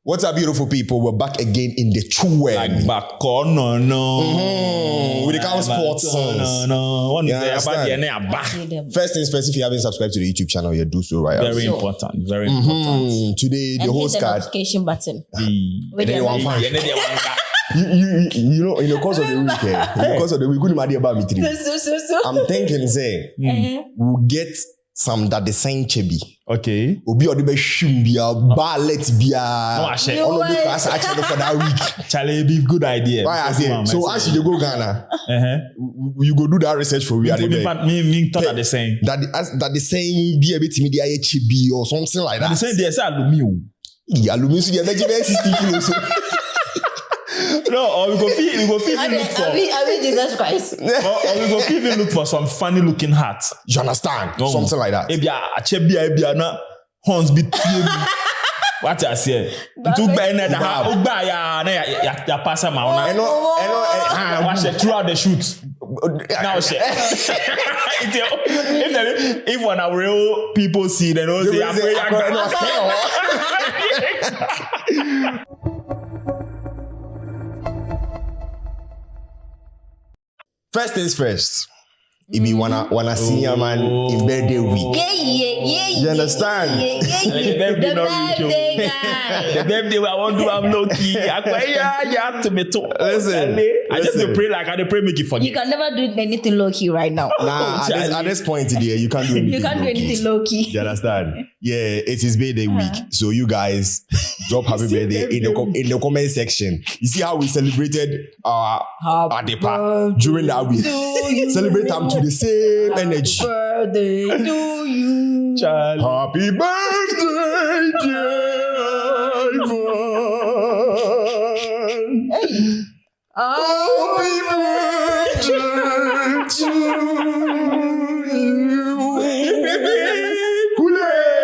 What's up, beautiful people? We're back again in the true way. Like back on, no. With the count sports songs. No. First things first, if you haven't subscribed to the YouTube channel, you do so right. Very important. Very important. Today, the host hit the card. notification button. You know, in the course of the week, I'm thinking, say, we'll get some that the same chebi. Okay. Obi odibe shimbia, ballet bia. All of the class actually for that week. Charlie, be good idea. Why I say? So as you go Ghana, you go do that research for me. Me thought that the same. That the same be a bit media chebi or something like that. The same they say aluminium. Yeah, aluminium. So you have 60 kilos. No, or we go even look for. I mean, Jesus Christ. Or we go even look for some funny looking hat. You understand? Something like that. Ebia achebia na horns be tiem. What I say? To buy na ha ogba ya na ya pass am una. Wash it throughout the shoot. Now shit. If when our real people see they know say First things first. If you wanna see your man in birthday week. Yeah. You understand? The birthday guy. The birthday I want to have low key. Listen. I just pray like I pray make it forget. You can never do anything low key right now. Nah, at this point today, you can't do anything. You can't do anything low key. You understand? Yeah, it's his birthday week. So you guys drop happy birthday in the comment section. You see how we celebrated our Adepa during that week. Celebrate them to the same energy. Happy birthday to you. Charlie. Happy birthday, dear Ivan. Hey. Happy birthday to you. Hooray!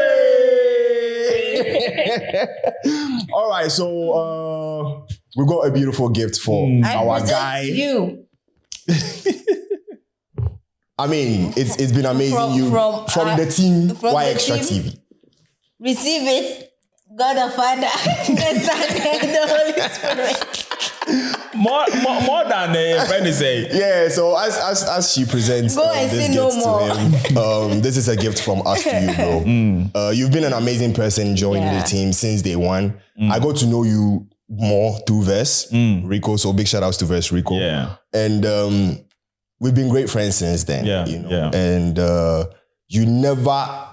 All right, so we got a beautiful gift for our guy. You. I mean, it's been amazing. From the team, Why Extra TV. Receive it, God the Father, the Son, and the Holy Spirit. More than a friend is saying. Yeah, so as she presents this gift to him, this is a gift from us to you, bro. You've been an amazing person joining the team since day one. I got to know you more through Verse, Rico. So big shout outs to Verse, Rico. Yeah. And we've been great friends since then. You know? And you never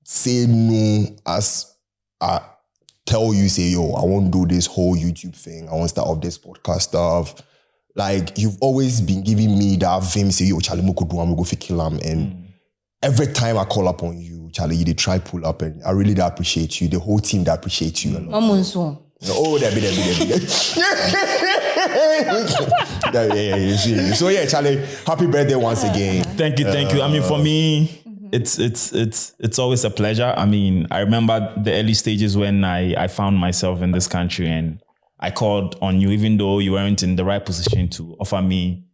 say no as I tell you, say, yo, I want to do this whole YouTube thing. I want to start off this podcast stuff. Like, you've always been giving me that vim, say, yo, Charlie, I'm going to kill him. And every time I call up on you, Charlie, you try pull up, and I really appreciate you. The whole team that appreciates you a lot. Oh, there be. So yeah, Charlie, happy birthday once again. Thank you. I mean, for me, it's always a pleasure. I mean, I remember the early stages when I found myself in this country and I called on you, even though you weren't in the right position to offer me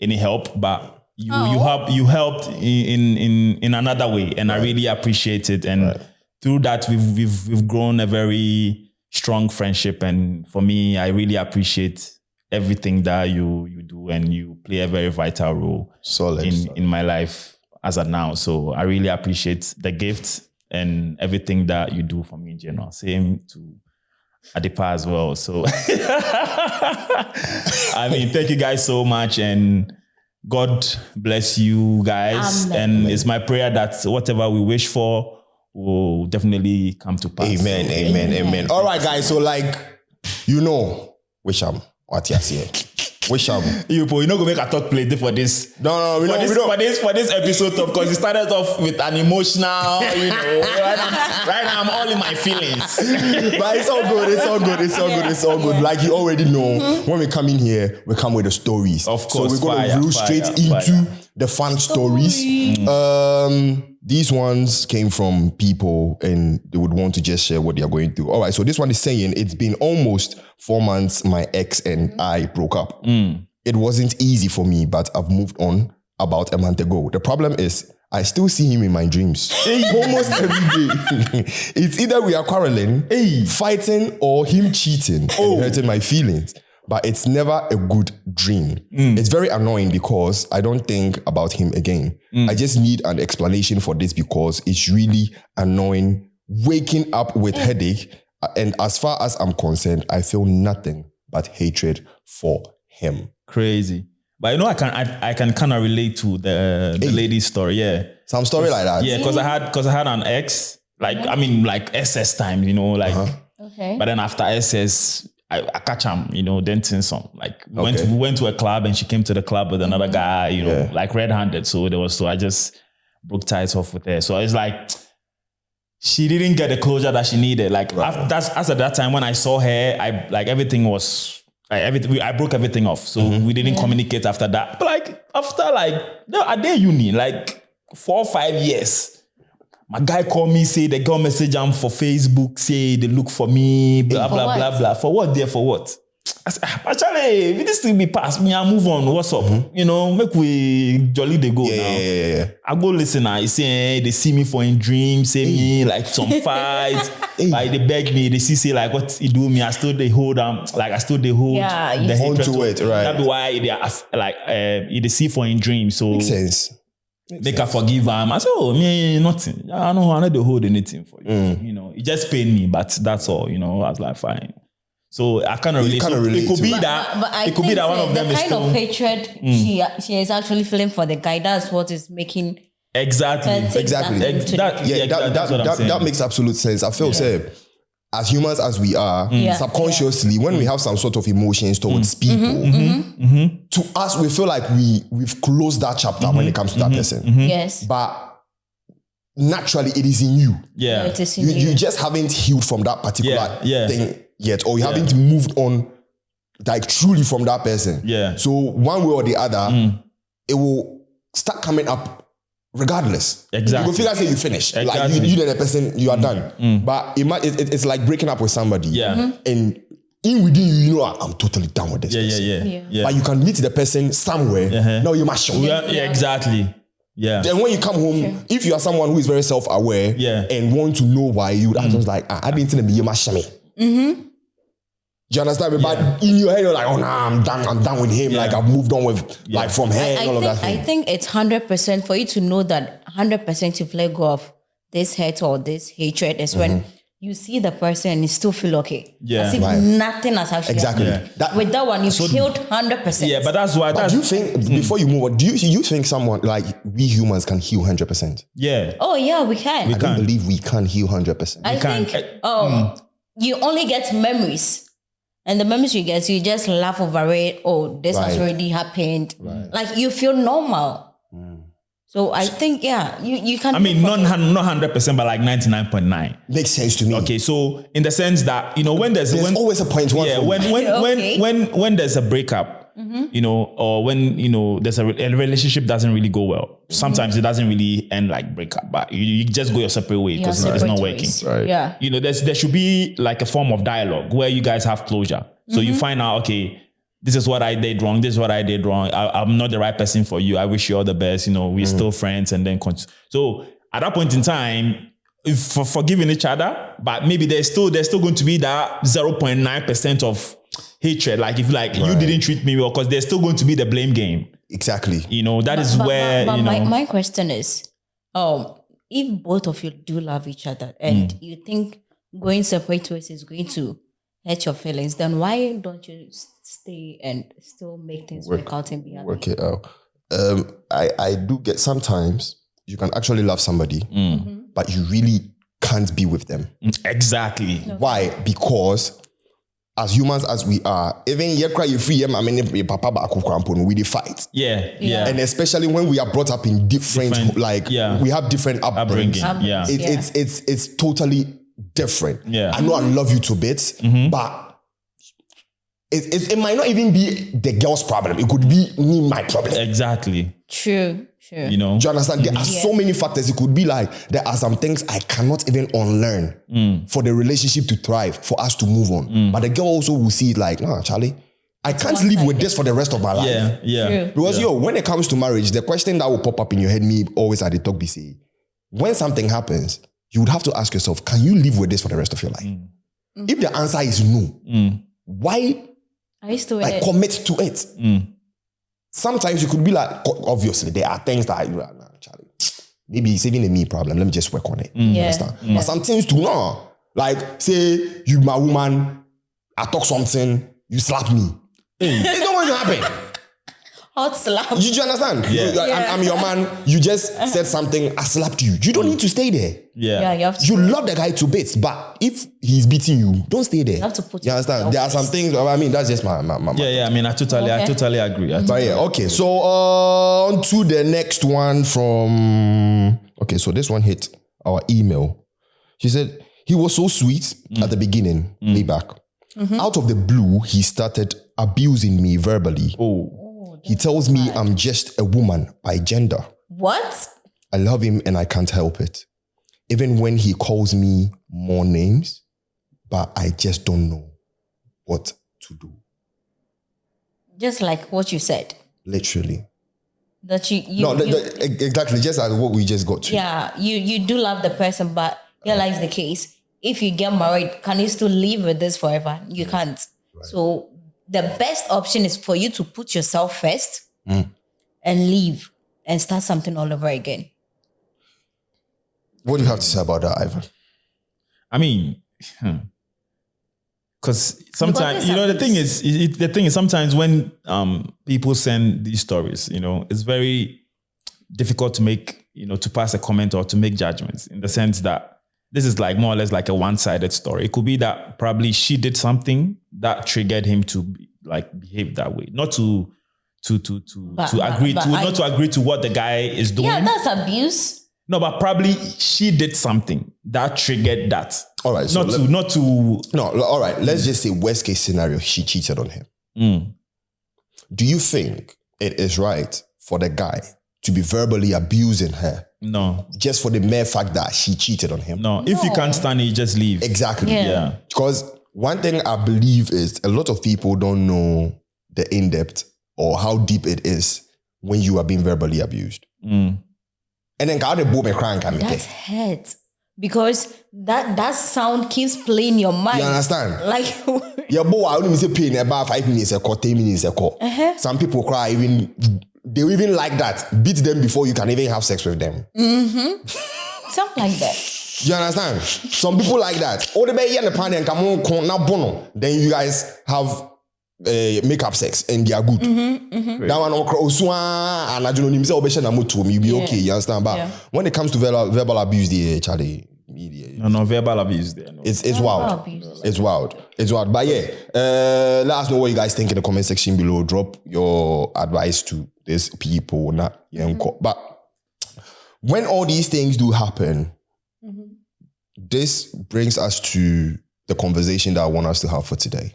any help, but you helped in another way, and I really appreciate it. And through that, we've grown a very strong friendship, and for me, I really appreciate everything that you do, and you play a very vital role in my life as of now. So I really appreciate the gift and everything that you do for me in general. Same to Adepa as well. So I mean, thank you guys so much, and God bless you guys. Amen. And it's my prayer that whatever we wish for will definitely come to pass. Amen. All right, guys. So wish what you say. Wish you're not gonna make a thought play for this. No, we don't. For this episode, because it started off with an emotional, Right now, I'm all in my feelings. But it's all good. Like you already know, when we come in here, we come with the stories. Of course. So we're gonna roll straight into the fun stories. These ones came from people and they would want to just share what they are going through. All right, so this one is saying, it's been almost 4 months my ex and I broke up. It wasn't easy for me, but I've moved on about a month ago. The problem is I still see him in my dreams. Almost every day. It's either we are quarreling, fighting, or him cheating and hurting my feelings. But it's never a good dream. It's very annoying because I don't think about him again. I just need an explanation for this because it's really annoying. Waking up with headache. And as far as I'm concerned, I feel nothing but hatred for him. Crazy. But I can kind of relate to the lady's story. Yeah. Some story like that. Yeah, because I had an ex, like SS time, Okay. But then after SS, I catch him, then things some. Like we went to a club and she came to the club with another guy, like red-handed. So I just broke ties off with her. So it's like she didn't get the closure that she needed. Like as at that time when I saw her, everything was I broke everything off. So we didn't communicate after that. But after at their uni, 4 or 5 years. My guy called me, say the girl message him for Facebook, say they look for me, blah, blah, blah, blah. For what, dear, for what? I said, actually, this thing be past me, I move on, what's up? Make we jolly they go now. Yeah. I go listen, I say, they see me for in dreams, say me, some fights. They beg me, they see, what he do me, I still they hold them, I still they hold the hold to it, right? That's why they are, they see for in dreams, so... Makes sense. They can forgive him. I said, me nothing. I don't hold anything for you. It just paid me, but that's all. I was like, fine. So I kind of relate. It could be that. But it could be that one of them is kind of hatred she is actually feeling for the guy. That's what is making exactly. That makes absolute sense. I feel as humans as we are, subconsciously, when we have some sort of emotions towards people, to us, we feel like we've closed that chapter when it comes to that person. Yes. But naturally, it is in you. Yeah. It is in you. You just haven't healed from that particular thing yet, or you haven't moved on truly from that person. Yeah. So one way or the other, it will start coming up regardless. Exactly. You will feel like you finished. Exactly. You and the person, you are done. But it's like breaking up with somebody. Yeah. And in within you, I'm totally done with this person. Yeah. But you can meet the person somewhere. No, you must show. Yeah, exactly. Yeah. Then when you come home, if you are someone who is very self-aware and want to know why, you are just like, I didn't tell me you must show me. Do you understand me? But in your head, you're like, oh, nah, I'm done with him. I've moved on with, from her and all of that thing. I think it's 100% for you to know that 100% you've let go of this hate or this hatred is when you see the person and you still feel okay. Yeah. As if nothing has actually happened. With that one, you've healed 100%. Yeah, but that's why... do you think, before you move on, do you think someone, we humans can heal 100%? Yeah. Oh, yeah, we can. I don't believe we can heal 100%. I think you only get memories. And the memories you get, you just laugh over it. Oh, this has already happened. Right. You feel normal. So I think, you can. I mean, not 100%, but 99.9. Makes sense to me. Okay, so in the sense that, when there's always a point. When there's a breakup, or when, there's a relationship doesn't really go well. Sometimes it doesn't really end like breakup, but you just go your separate way because it's not working. Right. Yeah. There should be a form of dialogue where you guys have closure. So you find out, okay, this is what I did wrong. This is what I did wrong. I'm not the right person for you. I wish you all the best. We're still friends, and then continue. So at that point in time, for forgiving each other, but maybe there's still going to be that 0.9% of hatred. If you didn't treat me well, because there's still going to be the blame game. Exactly. My question is, if both of you do love each other and you think going separate ways is going to hurt your feelings, then why don't you stay and still make things work out and be happy? Work it out. I do get sometimes you can actually love somebody, but you really can't be with them. Exactly. Okay. Why? Because as humans as we are, even we fight. Yeah. And especially when we are brought up in different we have different upbringing. Yeah. It's totally different. Yeah. I know I love you to bits, but it might not even be the girl's problem. It could be me, my problem. Exactly. True. Do you understand? There are so many factors. It could be there are some things I cannot even unlearn for the relationship to thrive, for us to move on. But the girl also will see it nah, Charlie, I can't live with this for the rest of my life. Yeah. Because when it comes to marriage, the question that will pop up in your head, me always at the talk be say, when something happens, you would have to ask yourself, can you live with this for the rest of your life? Mm-hmm. If the answer is no, why commit to it? Sometimes you could be like, obviously, there are things that you are Charlie. Maybe it's even a me problem. Let me just work on it. You understand? But some things do not. Like, say you my woman, I talk something, you slap me. It's not going to happen. Hot slap. You understand? I'm your man. You just said something, I slapped you. You don't need to stay there. Yeah, you have to. You love the guy to bits, but if he's beating you, don't stay there. You have to put. You understand? There are some things. I mean, that's just my. Yeah. I mean, I totally agree. But yeah, okay. So on to the next one from. Okay, so this one hit our email. She said he was so sweet at the beginning, way back. Out of the blue, he started abusing me verbally. He tells me I'm just a woman by gender. What? I love him and I can't help it. Even when he calls me more names, but I just don't know what to do. Just like what you said. Literally. That you exactly, just as what we just got to. Yeah, you do love the person, but realize the case. If you get married, can you still live with this forever? You can't. Right. So the best option is for you to put yourself first and leave and start something all over again. What do you have to say about that, Ivan? I mean, because sometimes, the thing is sometimes when people send these stories, it's very difficult to make, to pass a comment or to make judgments in the sense that this is like more or less like a one-sided story. It could be that probably she did something that triggered him to behave that way, not to agree to what the guy is doing. Yeah, that's abuse. No, but probably she did something that triggered that. All right, so all right. Let's just say worst case scenario, she cheated on him. Do you think it is right for the guy to be verbally abusing her? No. Just for the mere fact that she cheated on him? No. If you can't stand it, you just leave. Exactly. Yeah. Because one thing I believe is a lot of people don't know the in-depth or how deep it is when you are being verbally abused. And then that hurts. Because that sound keeps playing your mind. You understand? Like yeah, boy, I only say pain about 5 minutes ago, 10 minutes ago. Some people cry they even like that. Beat them before you can even have sex with them. Something like that. You understand? Some people like that. Then you guys have make-up sex and they are good. That one you'll be okay. You understand? But when it comes to verbal abuse, Charlie. No, verbal abuse there. No. It's wild. It's wild. But yeah, let us know what you guys think in the comment section below. Drop your advice to these people. But when all these things do happen, this brings us to the conversation that I want us to have for today.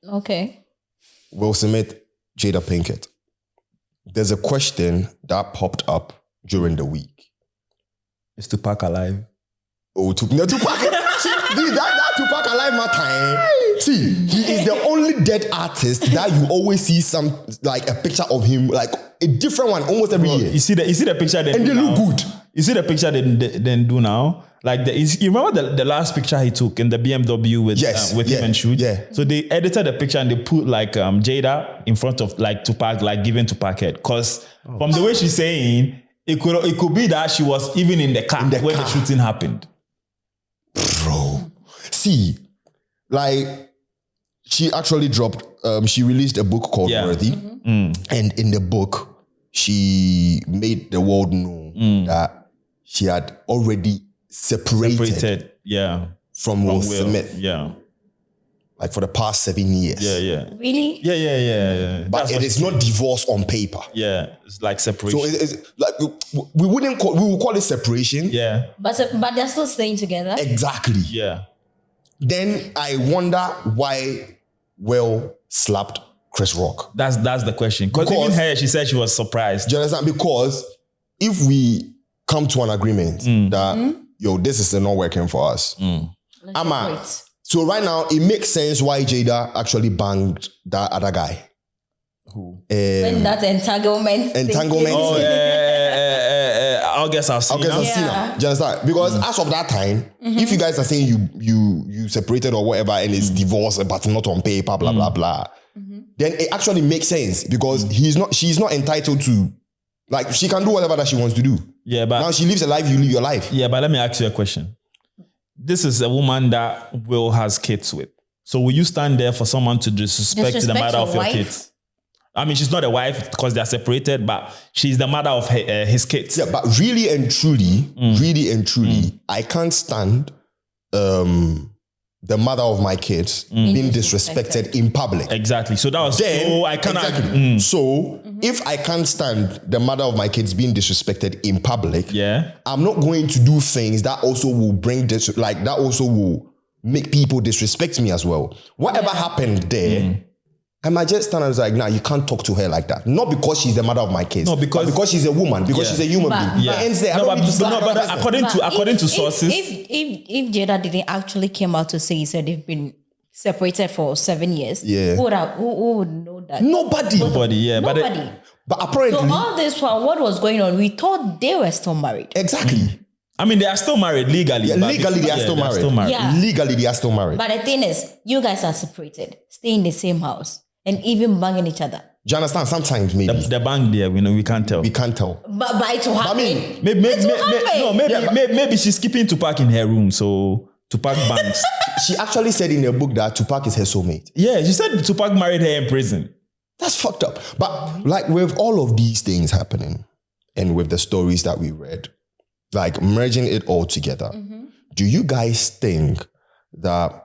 Okay. Will Smith, Jada Pinkett. There's a question that popped up during the week. Is Tupac alive? Oh, Tupac. See, that Tupac alive matter. See, he is the only dead artist that you always see a picture of him, like a different one almost every year. You see the picture and they look good. You see the picture they do now? Like you remember the last picture he took in the BMW with him and Shoot? Yeah. So they edited the picture and they put Jada in front of like Tupac, like giving Tupac head. Because from the way she's saying, it could be that she was even in the car when the shooting happened. Bro, see, like she actually dropped. She released a book called Worthy, and in the book, she made the world know that she had already separated from Will Smith. Yeah. Like for the past 7 years. Yeah. Really? Yeah. But it is not divorce on paper. Yeah. It's like separation. So it's like we will call it separation. Yeah. But they're still staying together. Exactly. Yeah. Then I wonder why Will slapped Chris Rock. That's the question. Because even her, she said she was surprised. Do you understand? Because if we come to an agreement that this is not working for us. So right now, it makes sense why Jada actually banged that other guy. Who? When that entanglement. Oh, August Alsina. Do you understand? Because as of that time, if you guys are saying you separated or whatever and it's divorce but not on paper, blah blah blah, then it actually makes sense because she's not entitled to, like, she can do whatever that she wants to do. Yeah, but now she lives a life, you live your life. Yeah, but let me ask you a question. This is a woman that Will has kids with. So will you stand there for someone to disrespect the mother of your kids? I mean, she's not a wife because they're separated, but she's the mother of his kids. Yeah, but really and truly, I can't stand the mother of my kids being disrespected in public. Exactly. So that was I cannot. Exactly. So if I can't stand the mother of my kids being disrespected in public, I'm not going to do things that also will bring that also will make people disrespect me as well. Whatever happened there, I might just stand and was like, nah, you can't talk to her like that. Not because she's the mother of my kids. No, but because she's a woman, because she's a human being. But according to sources. If Jada didn't actually come out to say, he said they've been separated for 7 years, who would know that? Nobody. Nobody. But apparently. So all this while, what was going on? We thought they were still married. Exactly. I mean, they are still married legally. Yeah, legally, they are still married. Yeah. Legally, they are still married. But the thing is, you guys are separated, stay in the same house, and even banging each other. Do you understand? Sometimes maybe the bang there, we can't tell. We can't tell. But it will happen. I mean, maybe she's keeping Tupac in her room, so Tupac bangs. She actually said in her book that Tupac is her soulmate. Yeah, she said Tupac married her in prison. That's fucked up. But like with all of these things happening, and with the stories that we read, like merging it all together, do you guys think that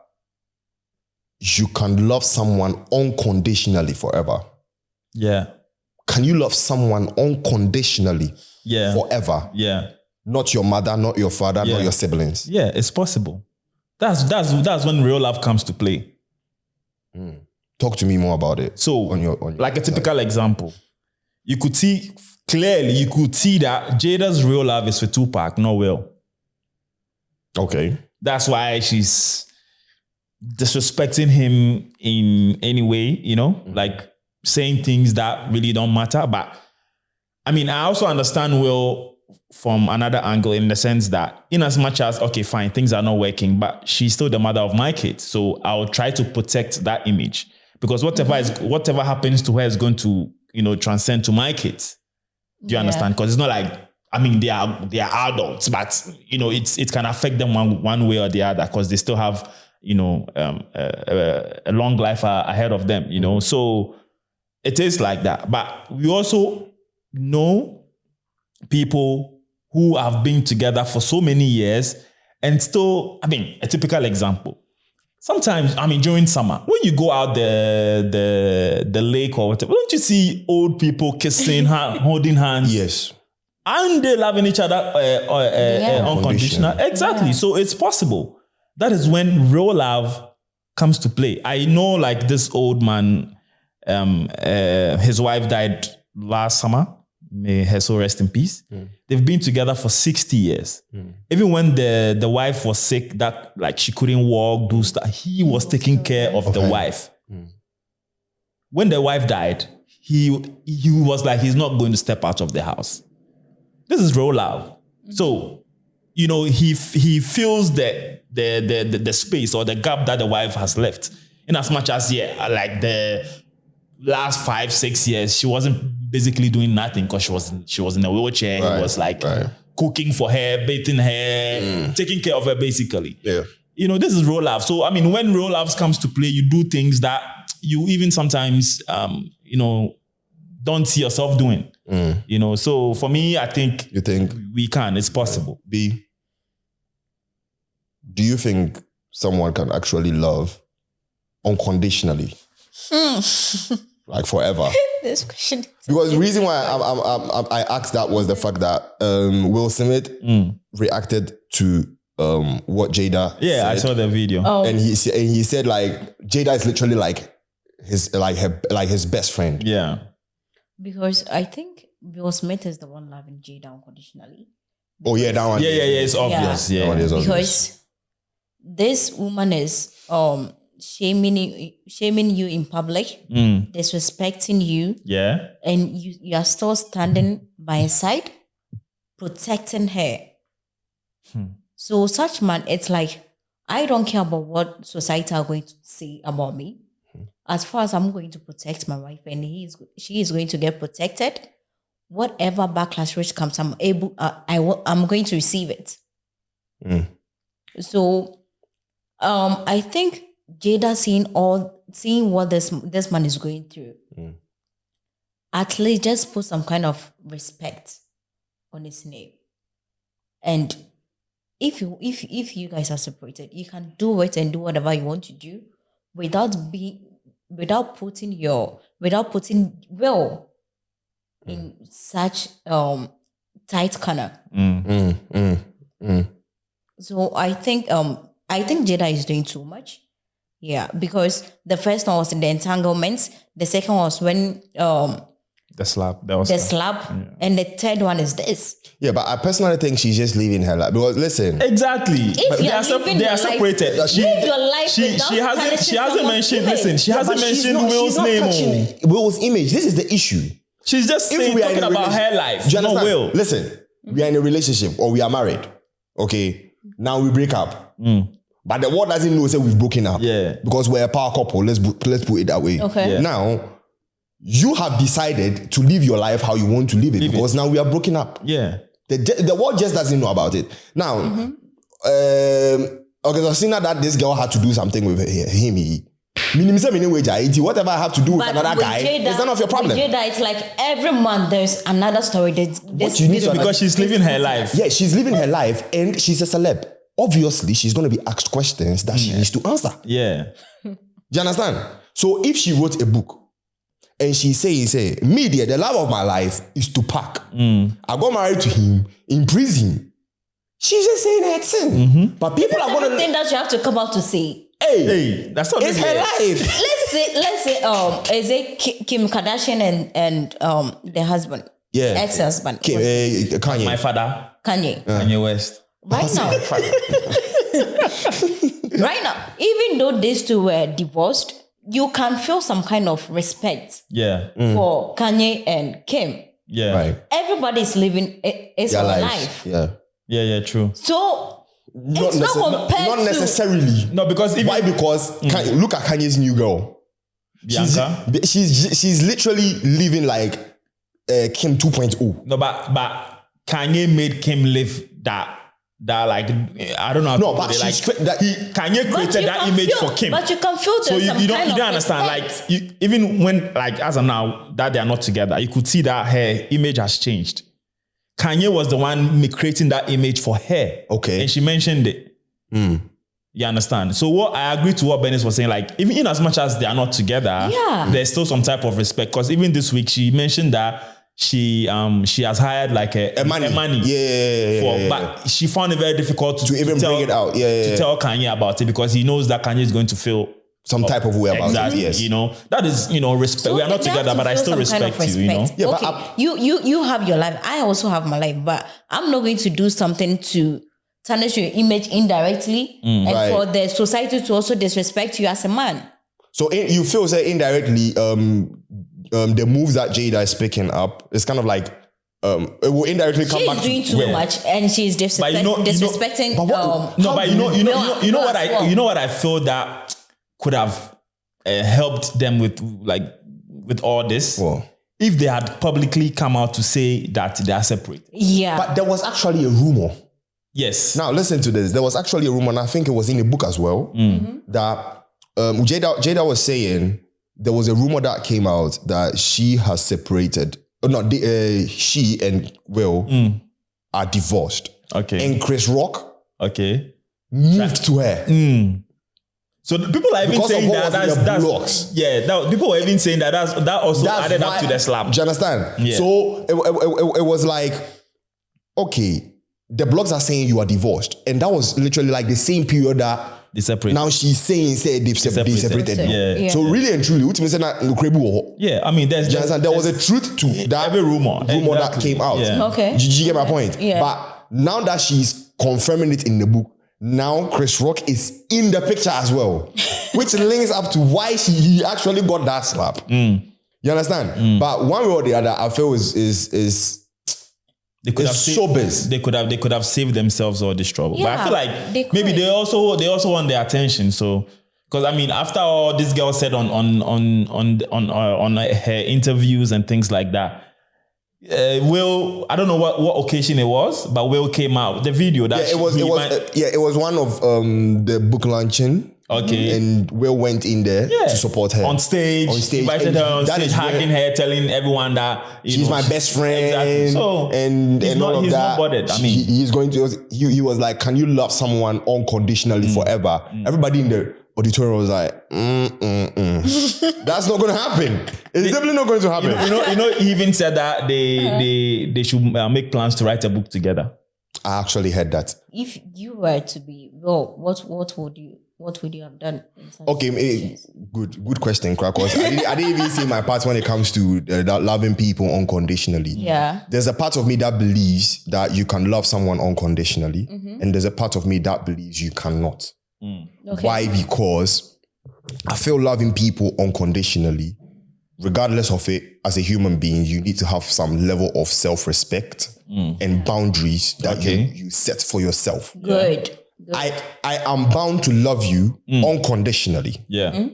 you can love someone unconditionally forever? Yeah. Can you love someone unconditionally forever? Yeah. Not your mother, not your father, not your siblings. Yeah, it's possible. That's when real love comes to play. Talk to me more about it. So, on your like a typical example, you could see that Jada's real love is for Tupac, not Will. Okay. That's why she's disrespecting him in any way, like saying things that really don't matter. But I mean, I also understand Will from another angle in the sense that in as much as, okay, fine, things are not working, but she's still the mother of my kids. So I'll try to protect that image because whatever happens to her is going to, transcend to my kids. Do you understand? Because it's not like, I mean, they are adults, but it can affect them one way or the other because they still have, a long life ahead of them, So it is like that. But we also know people who have been together for so many years and still, I mean, a typical example. Sometimes, I mean, during summer, when you go out the lake or whatever, don't you see old people kissing, holding hands? Yes. And they loving each other unconditional. Exactly. Yeah. So it's possible. That is when real love comes to play. I know, like, this old man, his wife died last summer. May her soul rest in peace. They've been together for 60 years. Even when the wife was sick, that like she couldn't walk, do stuff, he was taking care of the wife. When the wife died, he was like, he's not going to step out of the house. This is real love. So, he feels the space or the gap that the wife has left. In as much as, like the last 5-6 years, she wasn't basically doing nothing because she was in a wheelchair. He was like cooking for her, bathing her, taking care of her basically. Yeah. This is real love. So, I mean, when real love comes to play, you do things that you even sometimes, don't see yourself doing. So for me, I think you think we can. It's possible. B, do you think someone can actually love unconditionally? Like forever? This question. Because the reason why I asked that was the fact that Will Smith reacted to what Jada said. I saw the video. Oh. And he said like Jada is literally like his best friend. Yeah. Because I think Will Smith is the one loving Jada unconditionally. Oh yeah, that one. Yeah, it's obvious. Yeah. Because this woman is shaming you in public, disrespecting you, and you are still standing by her side, protecting her. So such man, it's like, I don't care about what society are going to say about me. As far as I'm going to protect my wife and she is going to get protected, whatever backlash which comes, I'm going to receive it. So I think Jada seeing what this man is going through, at least just put some kind of respect on his name. And if you guys are separated, you can do it and do whatever you want to do without putting Will in such tight corner. So I think Jada is doing too much. Yeah, because the first one was the entanglements, the second was when the slap. And the third one is this. Yeah, but I personally think she's just living her life. Because listen, exactly. They are separated. Live your life. She hasn't mentioned. Listen, she hasn't mentioned Will's name. Will's image. This is the issue. She's just talking about her life. Do you understand? Not Will. Listen, we are in a relationship or we are married. Okay, now we break up. But the world doesn't know say we've broken up. Yeah. Because we're a power couple. Let's put it that way. Okay. Yeah. Now, you have decided to live your life how you want to live it because now we are broken up. Yeah. The world just doesn't know about it. Now, okay, so seeing that this girl had to do something with him, whatever I have to do with another guy, it's none of your problem. With Jada, it's like every month there's another story. Because she's living her life. Yeah, she's living her life and she's a celeb. Obviously, she's going to be asked questions that she needs to answer. Yeah. Do you understand? So if she wrote a book and she say, media, the love of my life is to pack. I got married to him in prison. She's just saying her thing. But people are going to think that you have to come out to say. Hey, that's not it's her life. Let's say is it Kim Kardashian and the husband, ex-husband, Kanye, my father, Kanye West. Right now, even though these two were divorced, you can feel some kind of respect for Kanye and Kim. Yeah. Right. Everybody's living his own life. Yeah, true. So it's not necessarily. No, because why? Because look at Kanye's new girl. Bianca. She's literally living like Kim 2.0. No, but Kanye made Kim live that like I don't know. No, but Kanye created that image for Kim. But you can feel so you don't understand. Like even when like as of now that they are not together, you could see that her image has changed. Kanye was the one creating that image for her. Okay, and she mentioned it. You understand? So what I agree to what Dennis was saying. Like even in as much as they are not together, there's still some type of respect. Because even this week she mentioned that. She has hired like a money. But she found it very difficult to even bring it out. To tell Kanye about it because he knows that Kanye is going to feel some type of way about it. Yes. You know, that is, respect. So we are not together, but I still respect you, Yeah, okay. You have your life. I also have my life, but I'm not going to do something to tarnish your image indirectly and for the society to also disrespect you as a man. So you feel say indirectly the moves that Jada is picking up, it's kind of like it will indirectly come back. She's doing too much, and she's disrespecting. You know what I feel that could have helped them with all this. Well, if they had publicly come out to say that they are separate. Yeah, but there was actually a rumor. Yes. Now listen to this. There was actually a rumor, and I think it was in the book as well. That Jada was saying. There was a rumor that came out that she has separated. She and Will are divorced. Okay. And Chris Rock moved to her. So people are even saying that people were even saying that also added up to the slap. Do you understand? Yeah. So it was like, okay, the blogs are saying you are divorced. And that was literally like the same period that now she's saying they've separated. Yeah. So really and truly, I mean, there was a truth to that every rumor that came out. Yeah. Okay. Did you get my point? Yeah. But now that she's confirming it in the book, now Chris Rock is in the picture as well, which links up to why he actually got that slap. You understand? But one way or the other, I feel is they could have showbiz. They could have saved themselves all this trouble. Yeah, but I feel like maybe they also want their attention. So because I mean, after all this girl said on her interviews and things like that, Will, I don't know what occasion it was, but Will came out the video that it was one of the book launching. Okay. And Will went in there to support her. On stage. Invited her on stage, hugging her, telling everyone that she's my best friend. Exactly. So and all of that. He's not bothered. I mean, he's going to, he was like, can you love someone unconditionally forever? Everybody in the auditorium was like, that's not going to happen. It's definitely not going to happen. You know, he even said that they should make plans to write a book together. I actually heard that. If you were to be, what would you have done? Okay, good question, Krakos. I didn't even see my part when it comes to loving people unconditionally. Yeah. There's a part of me that believes that you can love someone unconditionally, and there's a part of me that believes you cannot. Okay. Why? Because I feel loving people unconditionally, regardless of it, as a human being, you need to have some level of self-respect and boundaries that you set for yourself. Good. I am bound to love you unconditionally. Yeah.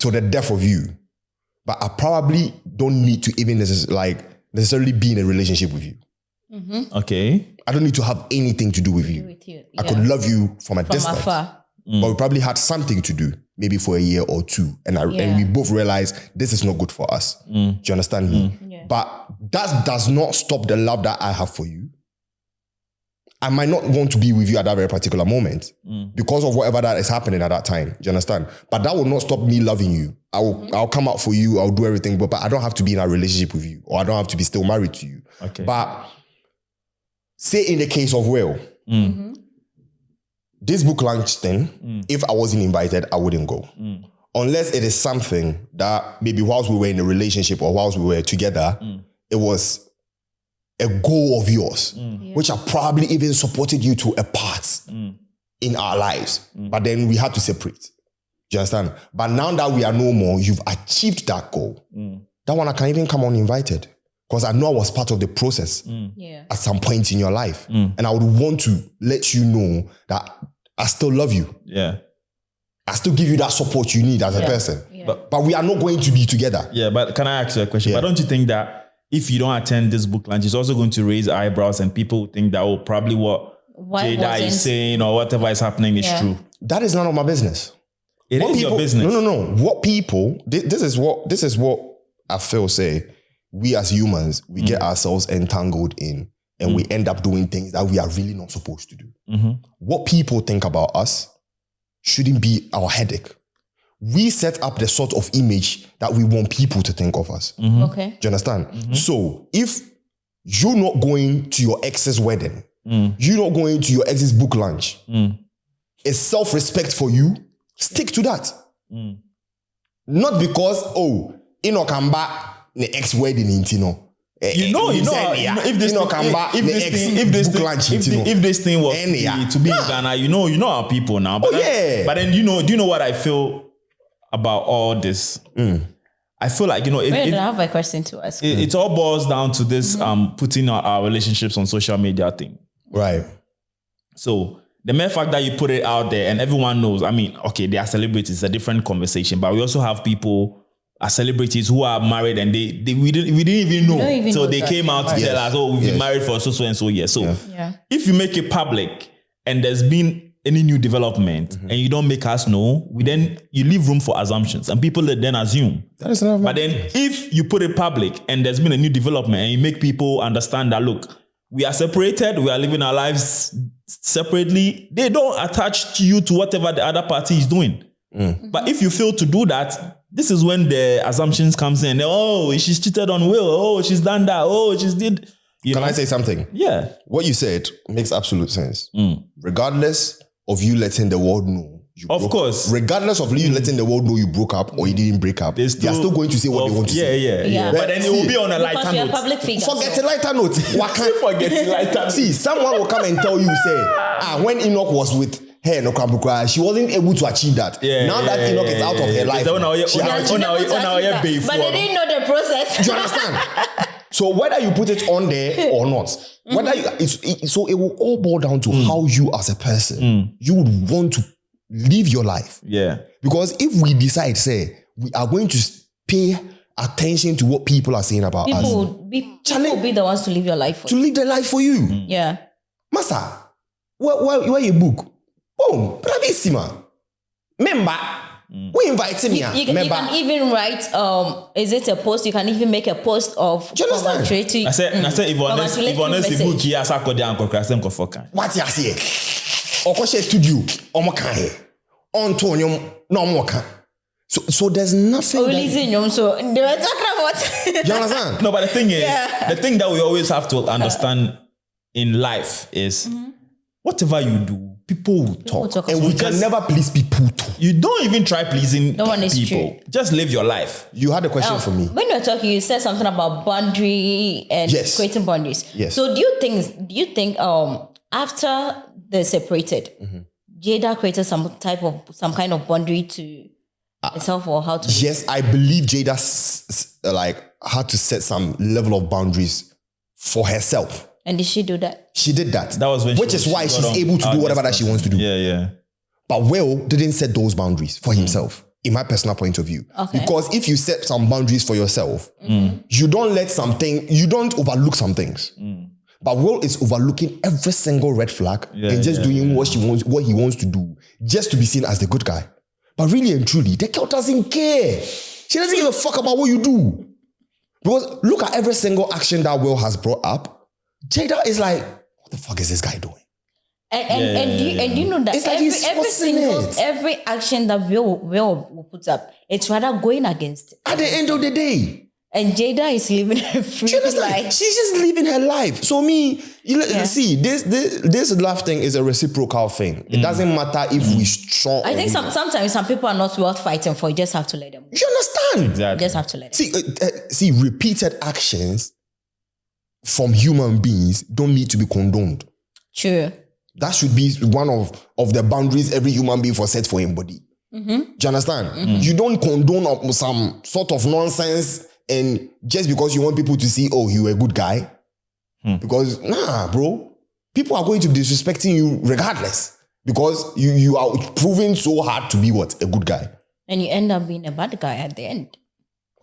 To the death of you. But I probably don't need to even necessarily be in a relationship with you. Okay. I don't need to have anything to do with you. I could love you from distance. Afar. But we probably had something to do, maybe for a year or two. And we both realized this is not good for us. Do you understand me? Yeah. But that does not stop the love that I have for you. I might not want to be with you at that very particular moment because of whatever that is happening at that time. Do you understand? But that will not stop me loving you. I'll come out for you. I'll do everything, but I don't have to be in a relationship with you, or I don't have to be still married to you. Okay. But say in the case of Will, this book launch thing, if I wasn't invited, I wouldn't go. Unless it is something that maybe whilst we were in a relationship or whilst we were together, it was a goal of yours, which I probably even supported you to a part in our lives. But then we had to separate. Do you understand? But now that we are no more, you've achieved that goal. That one I can even come uninvited because I know I was part of the process at some point in your life. And I would want to let you know that I still love you. Yeah. I still give you that support you need as a person. Yeah. But we are not going to be together. Yeah, but can I ask you a question? But don't you think that if you don't attend this book launch, it's also going to raise eyebrows and people think that, probably what Jada is saying or whatever is happening is true. That is none of my business. It is your business. No. What people, this is what I feel say, we as humans, we get ourselves entangled in and we end up doing things that we are really not supposed to do. What people think about us shouldn't be our headache. We set up the sort of image that we want people to think of us. Okay. Do you understand? So if you're not going to your ex's wedding, you're not going to your ex's book launch, it's self-respect for you, stick to that. Not because, come back the ex wedding in Tino. If this thing was to be in Ghana, you know our people now. But then do you know what I feel about all this? I feel like, I have a question to ask. It all boils down to this putting our relationships on social media thing. Right. So the mere fact that you put it out there and everyone knows, I mean, okay, they are celebrities, it's a different conversation, but we also have people as celebrities who are married and we didn't even know. So they came out to tell us, we've been married for so and so years. So if you make it public and there's been any new development and you don't make us know, you leave room for assumptions and people then assume. But then if you put it public and there's been a new development and you make people understand that, look, we are separated, we are living our lives separately, they don't attach you to whatever the other party is doing. But if you fail to do that, this is when the assumptions comes in. She's cheated on Will. She's done that. She's did. Can I say something? Yeah. What you said makes absolute sense. Regardless of you letting the world know Of course. Regardless of you letting the world know you broke up or you didn't break up, they are still going to say what they want to say. Yeah. But then it will be on a lighter note. Public figure, forget a lighter note. What can't forget a lighter note? See, someone will come and tell you, say, when Enoch was with her, she wasn't able to achieve that. Now that Enoch is out of her life, she has achieved. But they didn't know the process. Do you understand? So whether you put it on there or not, whether so it will all boil down to how you as a person you would want to live your life. Yeah. Because if we decide, say, we are going to pay attention to what people are saying about us, people will be the ones to live your life for you. To live their life for you. Yeah. Master, where you book? Boom, bravissima. Member, we invite me. You can even write, is it a post? You can even make a post of congratulatory. I said, if honest book here, I said, what you say? Okoshe studio, omokan on Tonyum, no more can. So there's nothing. So they were talking about. You understand? No, but the thing is, the thing that we always have to understand in life is whatever you do, people will talk. And we can never please people too. You don't even try pleasing people. True. Just live your life. You had a question for me. When you were talking, you said something about boundary and creating boundaries. Yes. So do you think after they separated, Jada created some kind of boundary to herself or how to? Yes, I believe Jada had to set some level of boundaries for herself. And did she do that? She did that. That was when which is why she's able to do whatever that she wants to do. Yeah. But Will didn't set those boundaries for himself, in my personal point of view. Okay. Because if you set some boundaries for yourself, you don't overlook some things. But Will is overlooking every single red flag and just doing what he wants to do, just to be seen as the good guy. But really and truly, the girl doesn't care. She doesn't give a fuck about what you do. Because look at every single action that Will has brought up. Jada is like, what the fuck is this guy doing? And you know that every action that Will puts up, it's rather going against it. At the end of the day. And Jada is living her free life. She's just living her life. So see, this love thing is a reciprocal thing. It doesn't matter if we strong. I think sometimes some people are not worth fighting for. You just have to let them. You understand? Exactly. You just have to let them. See, repeated actions from human beings don't need to be condoned. True. That should be one of the boundaries every human being set for anybody. Do you understand? You don't condone some sort of nonsense. And just because you want people to see, oh, you're a good guy. Because, bro, people are going to be disrespecting you regardless. Because you are proving so hard to be a good guy. And you end up being a bad guy at the end.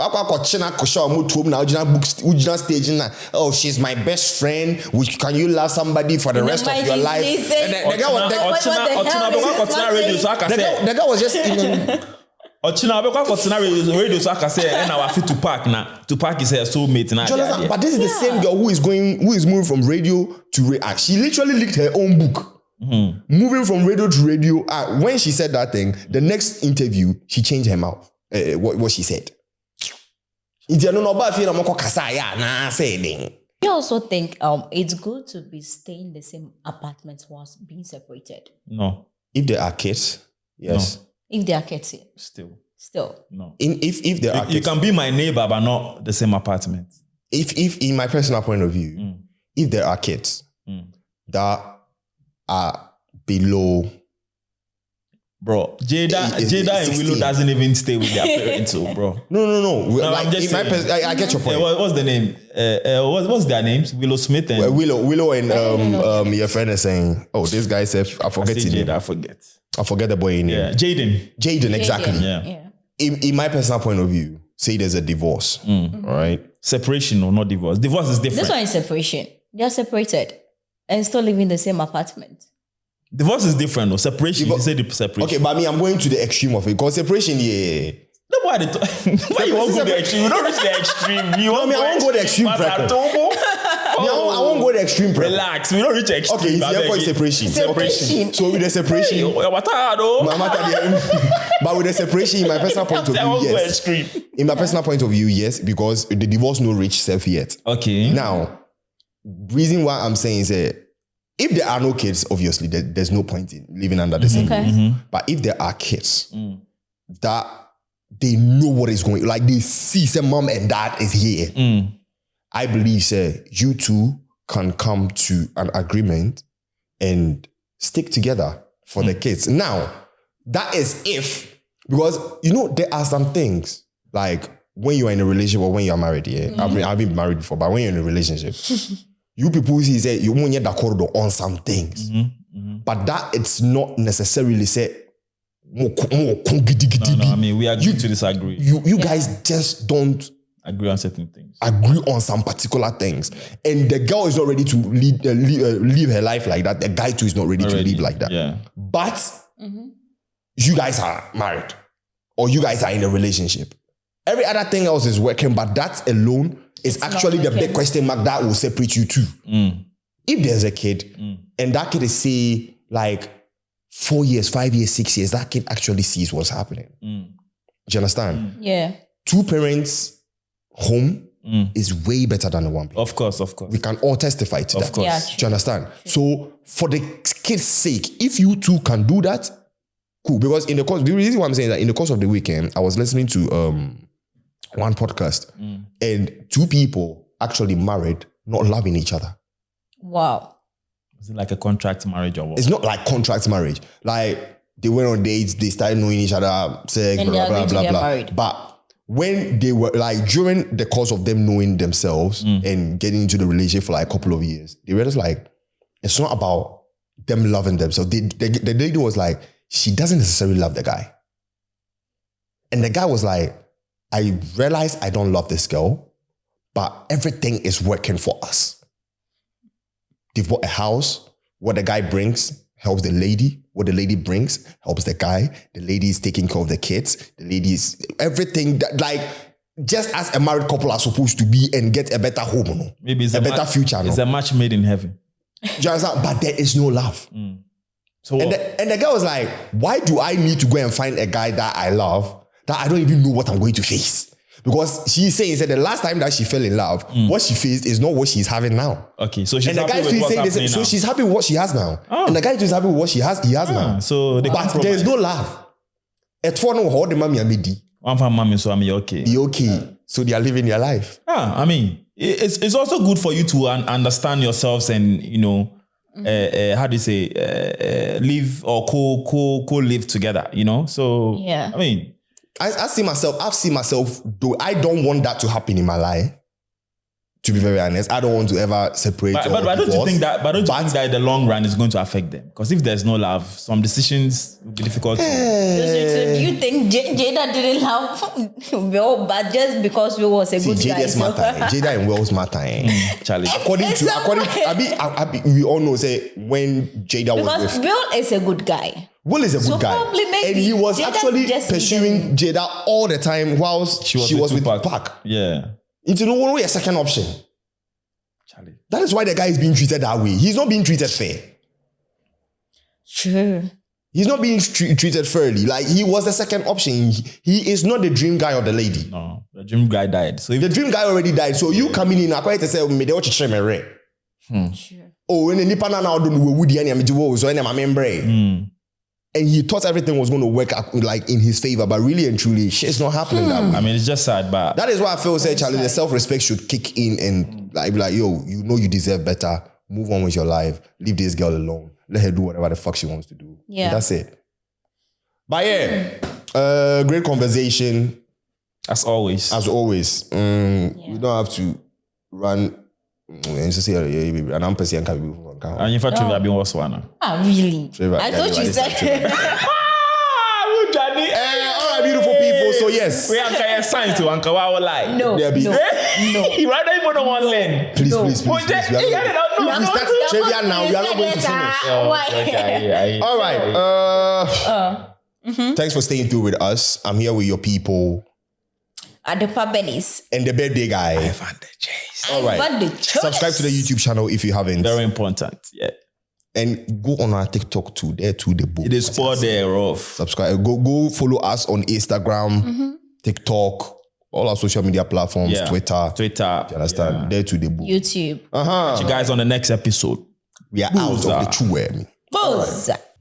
Oh, she's my best friend. Can you love somebody for the rest of your life? The guy was just even... radio so I can say and our fit to park now. To park is her soulmate now. But this is the same girl who is moving from radio to radio. She literally leaked her own book. Moving from radio to radio. When she said that thing, the next interview, she changed her mouth. What she said. You also think it's good to be staying in the same apartment whilst being separated? No. If there are kids, yes. No. If they are kids, still no. If there are kids, you can be my neighbor, but not the same apartment. If in my personal point of view, if there are kids that are below, bro, Jada and Willow doesn't even stay with their parents, so bro. No. Like, I'm just I get your point. What's the name? What's their names? Willow Smith and Willow and your friend is saying, oh, this guy said I forget his name. I forget the boy name. Yeah, Jaden, exactly. Yeah. In my personal point of view, say there's a divorce, right? Separation or not divorce. Divorce is different. This one is separation. They are separated and still living in the same apartment. Divorce is different, no? Separation, you say the separation. Okay, but I'm going to the extreme of it. Because separation, Why you won't go the extreme? You don't reach the extreme. I won't go the extreme. I won't go the extreme. Relax, we don't reach the extreme. Okay, it's separation. So with the separation, but with the separation, in my personal point of view, yes. In my personal point of view, yes, because the divorce no reach self yet. Okay. Now, reason why I'm saying is If there are no kids, obviously, there's no point in living under the same roof. But if there are kids, that they know what is going on, like they see some mom and dad is here. I believe, say, you two can come to an agreement and stick together for the kids. Now, that is if, because, you know, there are some things, like when you are in a relationship or when you are married, I've been married before, but when you're in a relationship, you people see, say, you won't get d'accord on some things. But that it's not necessarily, say, no, I mean, we agree to disagree. You guys just don't agree on certain things. Agree on some particular things. And the girl is not ready to live her life like that. The guy too is not ready to live like that. Yeah. But you guys are married or you guys are in a relationship. Every other thing else is working, but that alone is actually the big question mark that will separate you two. If there's a kid and that kid is, say, like 4 years, 5 years, 6 years, that kid actually sees what's happening. Do you understand? Yeah. 2 parents home is way better than the 1 parent. Of course. We can all testify to that. Of course. Yeah, do you understand? So for the kid's sake, if you two can do that, cool. Because in the course, the reason why I'm saying that in the course of the weekend, I was listening to one podcast and 2 people actually married, not loving each other. Wow. Is it like a contract marriage or what? It's not like contract marriage. Like they went on dates, they started knowing each other, sex, and blah, blah, blah, blah. Married. But when they were like, during the course of them knowing themselves and getting into the relationship for like a couple of years, they realized like, it's not about them loving themselves. The lady was like, she doesn't necessarily love the guy. And the guy was like, I realized I don't love this girl, but everything is working for us. They've bought a house. What the guy brings helps the lady. What the lady brings helps the guy. The lady is taking care of the kids. The lady is everything that, like, just as a married couple are supposed to be and get a better home, you know? Maybe it's a better future. It's a match made in heaven. But there is no love. So and the girl was like, why do I need to go and find a guy that I love that I don't even know what I'm going to face? Because she's saying that the last time that she fell in love, what she faced is not what she's having now. Okay, so she's and the happy guy with what's saying happening now. So she's happy with what she has now. And the guy is happy with what he has now. So but there's no love. At one hold the mommy and one for mommy, so I'm okay. Be okay. So they are living their life. I mean, it's also good for you to understand yourselves and, you know, how do you say, live or co-live together, you know? So, yeah. I mean, I've seen myself, though I don't want that to happen in my life. To be very honest, I don't want to ever separate. But don't you think that? But don't you think that in the long run is going to affect them? Because if there's no love, some decisions will be difficult. So do you think Jada didn't love Will, but just because Will was a good guy? Jada and Will's matter. Charlie. According to we all know, say when Jada because was with Will is a good guy. Will is a good guy. And he was Jada actually pursuing Jada all the time whilst she was with Tupac. Yeah. It's no one way a second option. Charlie. That is why the guy is being treated that way. He's not being treated fair. Sure. He's not being treated fairly. Like, he was the second option. He is not the dream guy of the lady. No, the dream guy died. So the dream guy already died. So you coming in, I quite say, me they watch Sure. Oh, when the Nipa now don't know Woody and I'm so I'm member. And he thought everything was going to work out like in his favor, but really and truly, shit's not happening that way. I mean, it's just sad, but that is why I feel say, Charlie, the self-respect should kick in and like, yo, you know you deserve better. Move on with your life. Leave this girl alone. Let her do whatever the fuck she wants to do. Yeah, and that's it. But yeah, great conversation. As always. We don't have to run. And I'm person can be. And in fact, I've been was one. Really? I thought you said. Johnny. All right, beautiful people. So yes, we are sign to Uncle Wow lie. No. You rather even on one lane. Please. We start trivia now. We are not going to finish. All right. Thanks for staying through with us. I'm here with your people. At the Pabelis. And the birthday guy. IvanTheChase. All right. Subscribe to the YouTube channel if you haven't. Very important. Yeah. And go on our TikTok too. There too, the book. It is for there off. Subscribe. Go follow us on Instagram, TikTok, all our social media platforms, Twitter. Do you understand? Yeah. There too, the book. YouTube. Catch you guys on the next episode. We are out of the true. Booze.